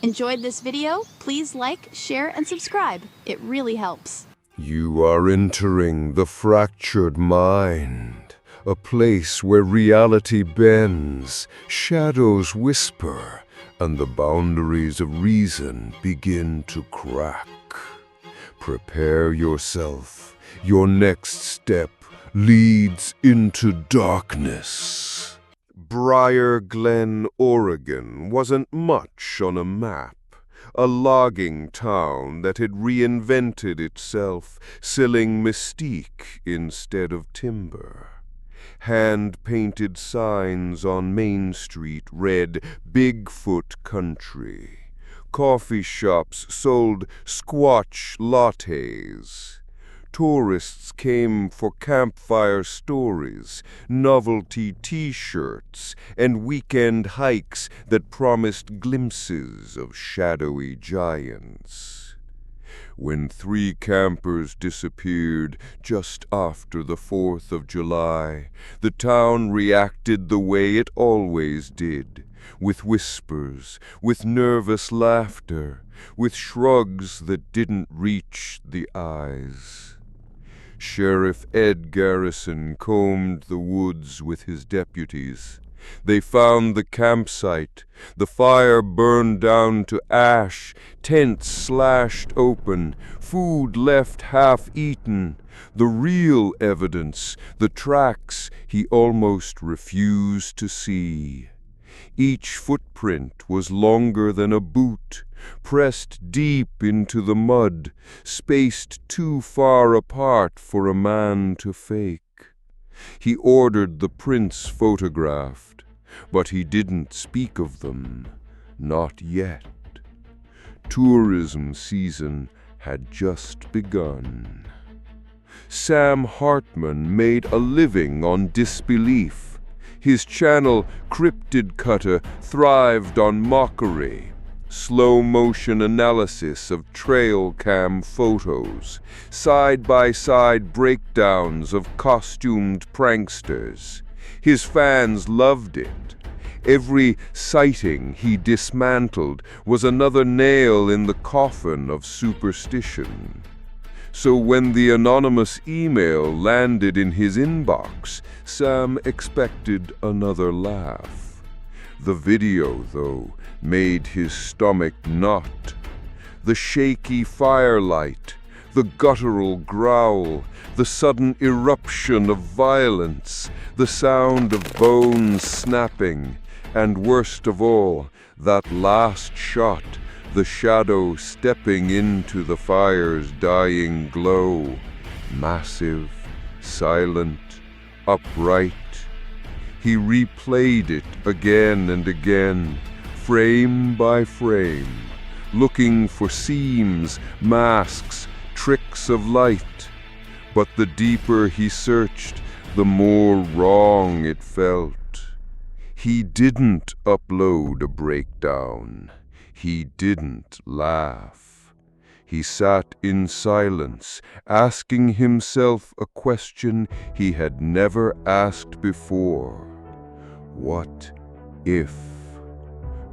Enjoyed this video? Please like, share, and subscribe. It really helps. You are entering the fractured mind, a place where reality bends, shadows whisper, and the boundaries of reason begin to crack. Prepare yourself. Your next step leads into darkness. Briar Glen, Oregon wasn't much on a map. A logging town that had reinvented itself, selling mystique instead of timber. Hand-painted signs on Main Street read Bigfoot Country. Coffee shops sold Squatch lattes. Tourists came for campfire stories, novelty t-shirts, and weekend hikes that promised glimpses of shadowy giants. When 3 campers disappeared just after the 4th of July, the town reacted the way it always did, with whispers, with nervous laughter, with shrugs that didn't reach the eyes. Sheriff Ed Garrison combed the woods with his deputies. They found the campsite, the fire burned down to ash, tents slashed open, food left half-eaten, the real evidence, the tracks he almost refused to see. Each footprint was longer than a boot, pressed deep into the mud, spaced too far apart for a man to fake. He ordered the prints photographed, but he didn't speak of them, not yet. Tourism season had just begun. Sam Hartman made a living on disbelief. His channel, Cryptid Cutter, thrived on mockery, slow-motion analysis of trail cam photos, side-by-side breakdowns of costumed pranksters. His fans loved it. Every sighting he dismantled was another nail in the coffin of superstition. So when the anonymous email landed in his inbox, Sam expected another laugh. The video, though, made his stomach knot. The shaky firelight, the guttural growl, the sudden eruption of violence, the sound of bones snapping, and worst of all, that last shot, the shadow stepping into the fire's dying glow, massive, silent, upright. He replayed it again and again, frame by frame, looking for seams, masks, tricks of light. But the deeper he searched, the more wrong it felt. He didn't upload a breakdown. He didn't laugh. He sat in silence, asking himself a question he had never asked before. What if?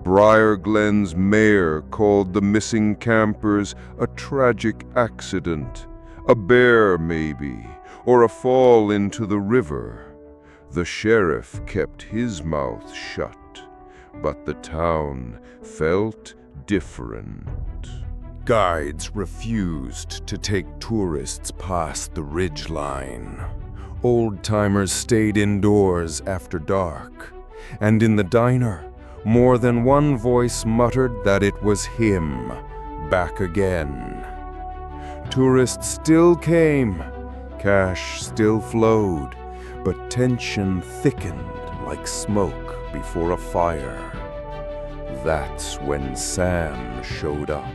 Briar Glen's mayor called the missing campers a tragic accident, a bear maybe, or a fall into the river. The sheriff kept his mouth shut. But the town felt different. Guides refused to take tourists past the ridgeline. Old-timers stayed indoors after dark. And in the diner, more than one voice muttered that it was him, back again. Tourists still came, cash still flowed, but tension thickened like smoke before a fire. That's when Sam showed up.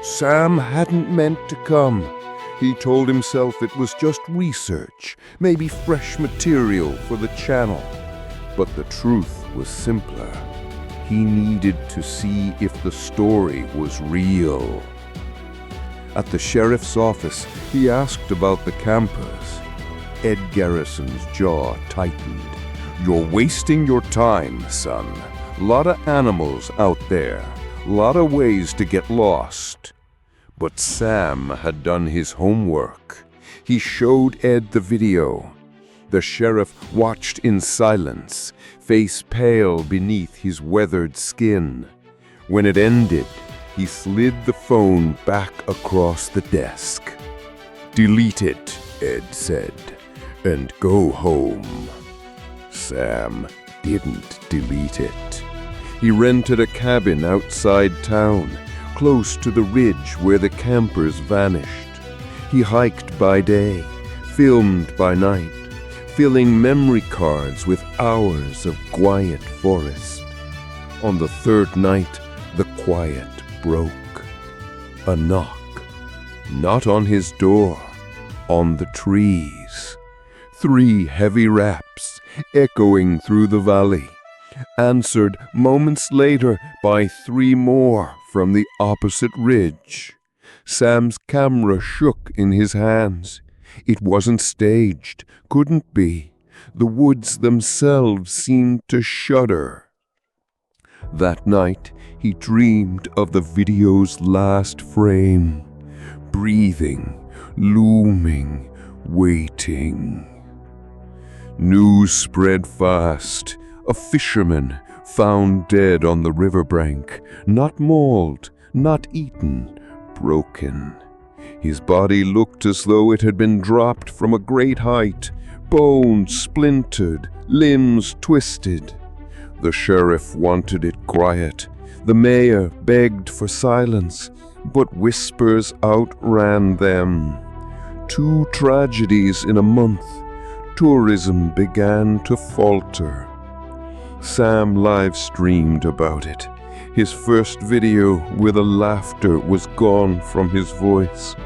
Sam hadn't meant to come. He told himself it was just research, maybe fresh material for the channel. But the truth was simpler. He needed to see if the story was real. At the sheriff's office, he asked about the campers. Ed Garrison's jaw tightened. "You're wasting your time, son. Lot of animals out there. Lot of ways to get lost. But Sam had done his homework. He showed Ed the video. The sheriff watched in silence, face pale beneath his weathered skin. When it ended, he slid the phone back across the desk. "Delete it," Ed said, "and go home." Sam didn't delete it. He rented a cabin outside town, close to the ridge where the campers vanished. He hiked by day, filmed by night, filling memory cards with hours of quiet forest. On the third night, the quiet broke. A knock, not on his door, on the trees. 3 heavy raps echoing through the valley, answered moments later by 3 more from the opposite ridge. Sam's camera shook in his hands. It wasn't staged, couldn't be. The woods themselves seemed to shudder. That night, he dreamed of the video's last frame, breathing, looming, waiting. News spread fast. A fisherman found dead on the riverbank, not mauled, not eaten, broken. His body looked as though it had been dropped from a great height, bones splintered, limbs twisted. The sheriff wanted it quiet. The mayor begged for silence, but whispers outran them. 2 tragedies in a month. Tourism began to falter. Sam live-streamed about it. His first video where the laughter was gone from his voice.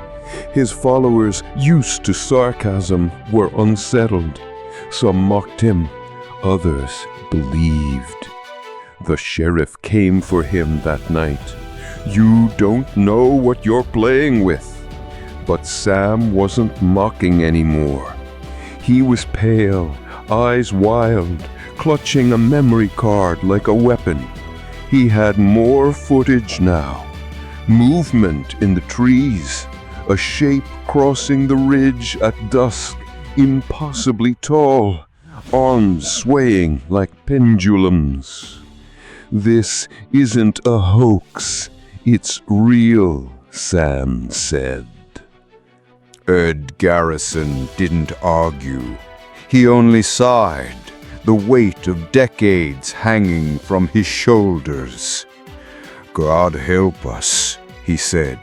His followers, used to sarcasm, were unsettled. Some mocked him, others believed. The sheriff came for him that night. "You don't know what you're playing with." But Sam wasn't mocking anymore. He was pale, eyes wild, clutching a memory card like a weapon. He had more footage now. Movement in the trees, a shape crossing the ridge at dusk, impossibly tall, arms swaying like pendulums. "This isn't a hoax, it's real," Sam said. Ed Garrison didn't argue. He only sighed, the weight of decades hanging from his shoulders. "God help us," he said.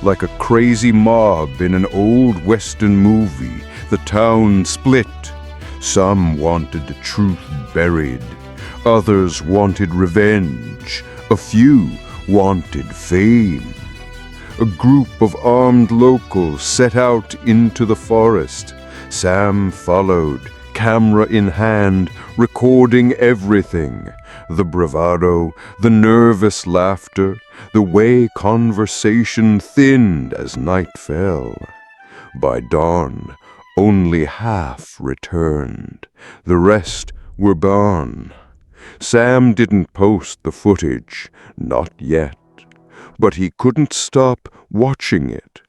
Like a crazy mob in an old Western movie, the town split. Some wanted the truth buried. Others wanted revenge. A few wanted fame. A group of armed locals set out into the forest. Sam followed, camera in hand, recording everything. The bravado, the nervous laughter, the way conversation thinned as night fell. By dawn, only half returned. The rest were gone. Sam didn't post the footage, not yet. But he couldn't stop watching it,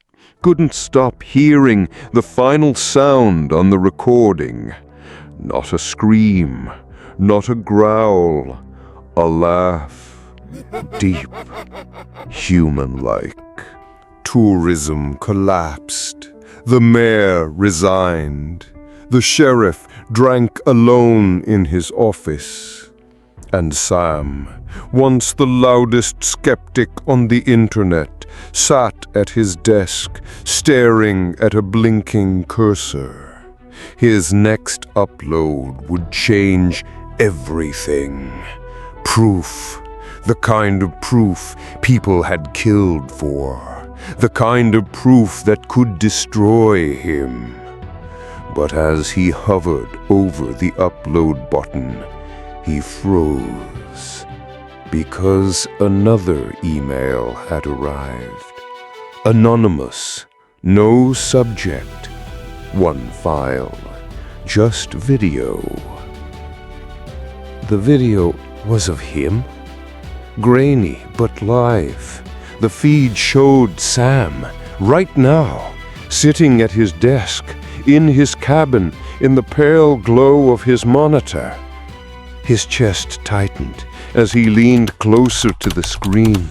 couldn't stop hearing the final sound on the recording. Not a scream, not a growl, a laugh, deep, human-like. Tourism collapsed. The mayor resigned. The sheriff drank alone in his office. And Sam, once the loudest skeptic on the internet, sat at his desk, staring at a blinking cursor. His next upload would change everything. Proof. The kind of proof people had killed for. The kind of proof that could destroy him. But as he hovered over the upload button, he froze, because another email had arrived. Anonymous, no subject, 1 file, just video. The video was of him? grainy but live. The feed showed Sam, right now, sitting at his desk, in his cabin, in the pale glow of his monitor. His chest tightened as he leaned closer to the screen.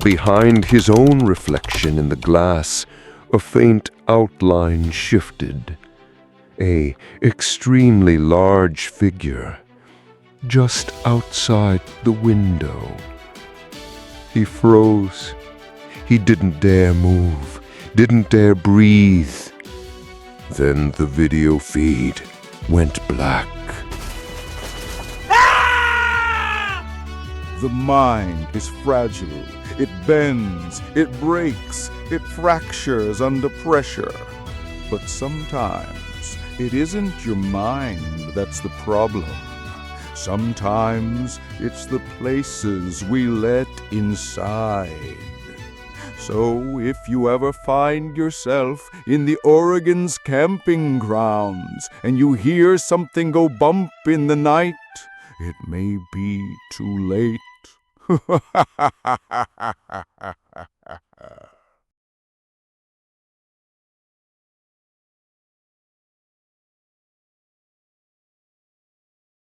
Behind his own reflection in the glass, a faint outline shifted. A extremely large figure, just outside the window. He froze. He didn't dare move, didn't dare breathe. Then the video feed went black. The mind is fragile. It bends, it breaks, it fractures under pressure. But sometimes it isn't your mind that's the problem. Sometimes it's the places we let inside. So if you ever find yourself in the Oregon's camping grounds and you hear something go bump in the night, it may be too late.